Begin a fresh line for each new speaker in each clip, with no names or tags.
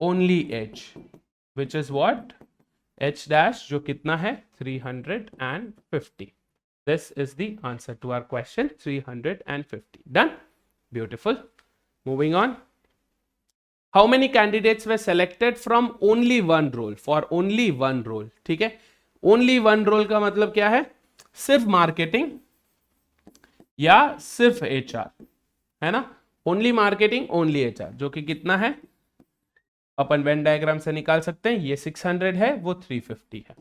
Only H which is what, H dash जो कितना है 350. This is the answer to our question 350. Done? Beautiful. Moving on. How many candidates were selected from only one role? For only one role. ठीक है, only one role का मतलब क्या है, सिर्फ मार्केटिंग या सिर्फ HR, है ना. ओनली मार्केटिंग ओनली HR जो कि कितना है, अपन वेन डायग्राम से निकाल सकते हैं. ये 600 है, वो 350 है,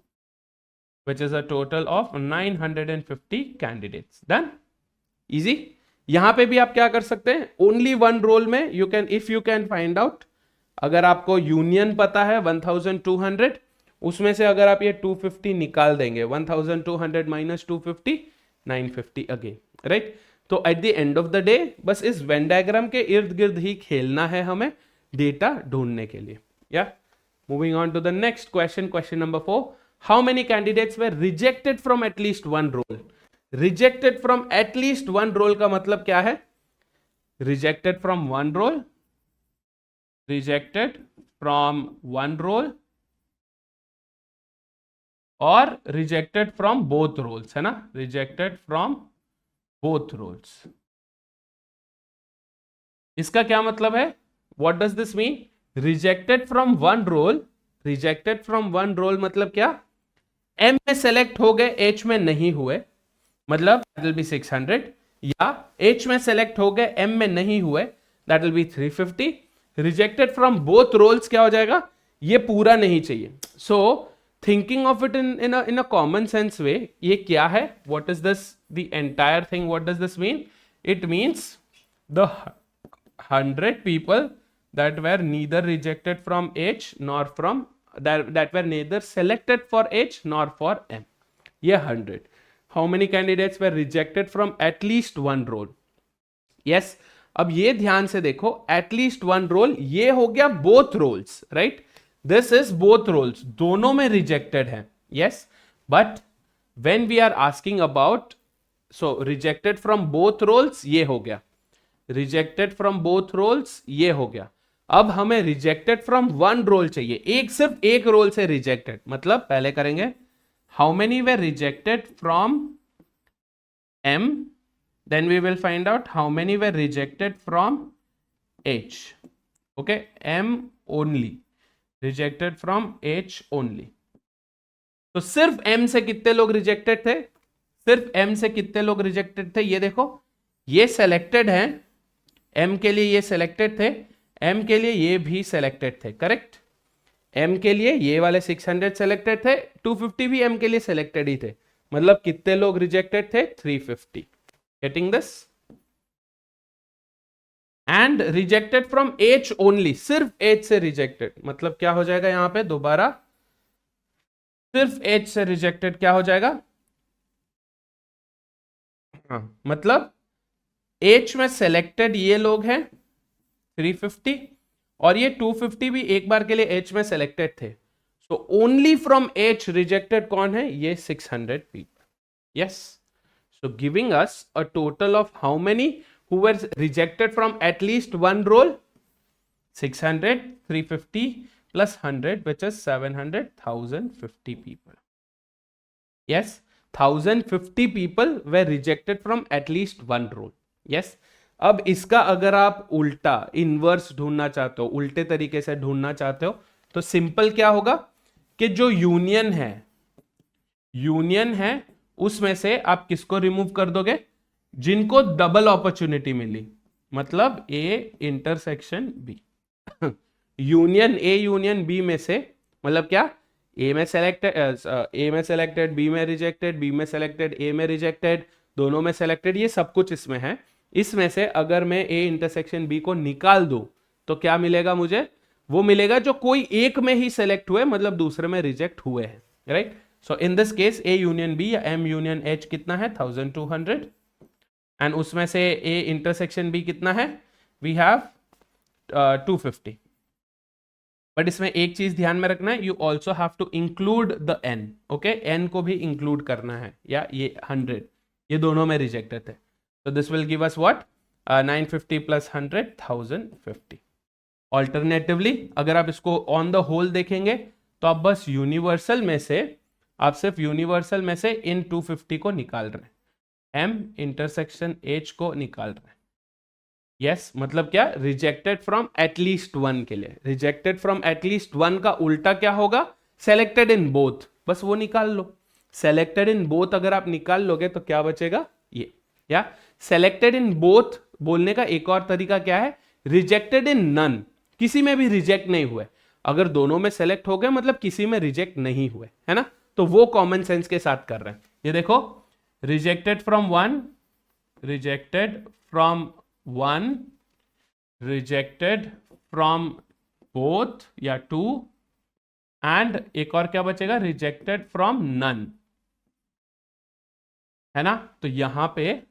which is a total of 950 candidates. Done? Easy. यहां पे भी आप क्या कर सकते हैं, ओनली वन रोल में you can, if you can find out, अगर आपको यूनियन पता है 1200, उसमें से अगर आप ये 250 निकाल देंगे, 1200 माइनस 250, 950 अगेन, राइट. तो at the end of the day बस इस वेन डायग्राम के इर्द गिर्द ही खेलना है हमें डेटा ढूंढने के लिए. या moving on to the next question, question number 4. How many candidates were rejected from at least one role? Rejected from at least one role का मतलब क्या है, rejected from one role, rejected from one role और rejected from both roles, है ना, rejected from both roles. इसका क्या मतलब है, what does this mean, rejected from one role, rejected from one role मतलब क्या, एम में सेलेक्ट हो गए, एच में नहीं हुए, मतलब दैट विल बी 600, या एच में सेलेक्ट हो गए, एम में नहीं हुए, that will be 350. Rejected from both roles क्या हो जाएगा, ये पूरा नहीं चाहिए. So thinking of it in a common sense way, ये क्या है, what is this, the entire thing, what does this mean, it means the 100 people that were neither rejected from H nor from that were neither selected for H nor for M. ये 100. How many candidates were rejected from at least one role? Yes. अब ये ध्यान से देखो, at least one role, ये हो गया both roles, right? This is both roles, दोनों में rejected है. Yes. But when we are asking about, so rejected from both roles, ये हो गया. रिजेक्टेड फ्रॉम बोथ रोल्स, ये हो गया. अब हमें रिजेक्टेड फ्रॉम वन रोल चाहिए, एक सिर्फ एक रोल से रिजेक्टेड, मतलब पहले करेंगे how many were rejected from M, then we will find out how many were rejected from H. Okay, M only, rejected from H only. तो सिर्फ एम से कितने लोग रिजेक्टेड थे, सिर्फ एम से कितने लोग रिजेक्टेड थे, ये देखो, ये सेलेक्टेड है, एम के लिए ये सेलेक्टेड थे, एम के लिए ये भी सेलेक्टेड थे, करेक्ट. एम के लिए ये वाले 600 सेलेक्टेड थे, 250 भी एम के लिए सेलेक्टेड ही थे, मतलब कितने लोग रिजेक्टेड थे, 350. Getting this? And rejected from H only, सिर्फ एच से रिजेक्टेड, मतलब क्या हो जाएगा यहां पे दोबारा, सिर्फ एच से रिजेक्टेड क्या हो जाएगा, मतलब एच में सेलेक्टेड ये लोग हैं 350, और ये 250 भी एक बार के लिए एच में सेलेक्टेड थे. So only from H rejected कौन है, ये 600 people. Yes. So giving us a total of how many who were rejected from at least one role, 600, 350 plus 100 which is 700, 1050 people. Yes, 1050 people were rejected from at least one role. Yes. अब इसका अगर आप उल्टा inverse ढूंढना चाहते हो, उल्टे तरीके से ढूंढना चाहते हो, तो सिंपल क्या होगा कि जो यूनियन है उसमें से आप किसको रिमूव कर दोगे, जिनको डबल अपॉर्चुनिटी मिली, मतलब A intersection B. Union A union B में से, मतलब क्या, ए में सेलेक्टेड, बी में रिजेक्टेड, बी में सेलेक्टेड, ए में रिजेक्टेड, दोनों में सेलेक्टेड, ये सब कुछ इसमें है. इसमें से अगर मैं ए इंटरसेक्शन बी को निकाल दूं तो क्या मिलेगा मुझे, वो मिलेगा जो कोई एक में ही सेलेक्ट हुए, मतलब दूसरे में रिजेक्ट हुए हैं, right. So in this case A union B या एम यूनियन एच कितना है, 1200, एंड उसमें से ए इंटरसेक्शन बी कितना है, वी हैव 250. बट इसमें एक चीज ध्यान में रखना है, you also have to include the N. Okay, N को भी इंक्लूड करना है, या ये 100, ये दोनों में रिजेक्टेड थे. So this will give us what? 950 plus 100, 1050. Alternatively अगर आप इसको ऑन द होल देखेंगे तो आप बस यूनिवर्सल में से, आप सिर्फ यूनिवर्सल में से इन 250 को निकाल रहे हैं, m इंटरसेक्शन h को निकाल रहे हैं। यस मतलब क्या, रिजेक्टेड फ्रॉम एटलीस्ट वन के लिए, रिजेक्टेड फ्रॉम एटलीस्ट वन का उल्टा क्या होगा, सेलेक्टेड इन बोथ, बस वो निकाल लो। सेलेक्टेड इन बोथ अगर आप निकाल लोगे तो क्या बचेगा ये, या सेलेक्टेड इन बोथ बोलने का एक और तरीका क्या है, रिजेक्टेड इन नन, किसी में भी रिजेक्ट नहीं हुए, अगर दोनों में सेलेक्ट हो गए मतलब किसी में रिजेक्ट नहीं हुए, है ना, तो वो कॉमन सेंस के साथ कर रहे हैं। ये देखो, rejected from one, rejected from one, rejected from both या टू, एंड एक और क्या बचेगा, रिजेक्टेड फ्रॉम नन, है ना। तो यहां पे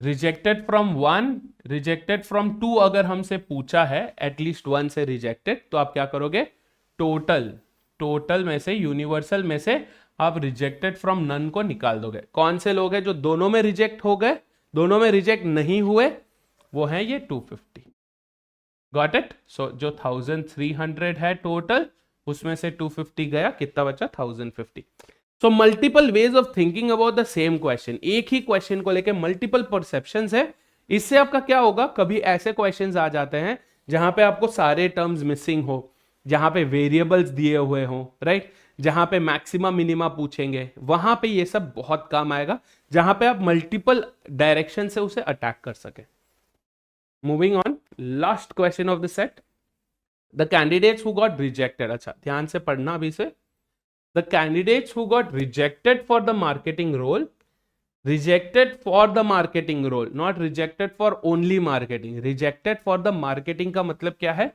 rejected from one, rejected from two अगर हमसे पूछा है एटलीस्ट वन से रिजेक्टेड, तो आप क्या करोगे, टोटल, टोटल में से, यूनिवर्सल में से आप रिजेक्टेड फ्रॉम नन को निकाल दोगे। कौन से लोग हैं जो दोनों में रिजेक्ट हो गए, दोनों में रिजेक्ट नहीं हुए, वो है ये 250। Got it. सो जो 1300 है टोटल, उसमें से 250 गया, कितना बचा, 1050। So multiple ways of thinking about the same question, एक ही क्वेश्चन को लेके मल्टीपल परसेप्शंस है। इससे आपका क्या होगा, कभी ऐसे क्वेश्चंस आ जाते हैं जहां पे आपको सारे टर्म्स मिसिंग हो, जहां पे वेरिएबल्स दिए हुए हो, राइट, जहां पे मैक्सिमा मिनिमा पूछेंगे, वहां पे ये सब बहुत काम आएगा, जहां पे आप मल्टीपल डायरेक्शन से उसे अटैक कर सके। Moving on, last question of the set, the candidates who got rejected, अच्छा ध्यान से पढ़ना अभी से, the candidates who got rejected for the marketing role, rejected for the marketing role, not rejected for only marketing, rejected for the marketing का मतलब क्या है,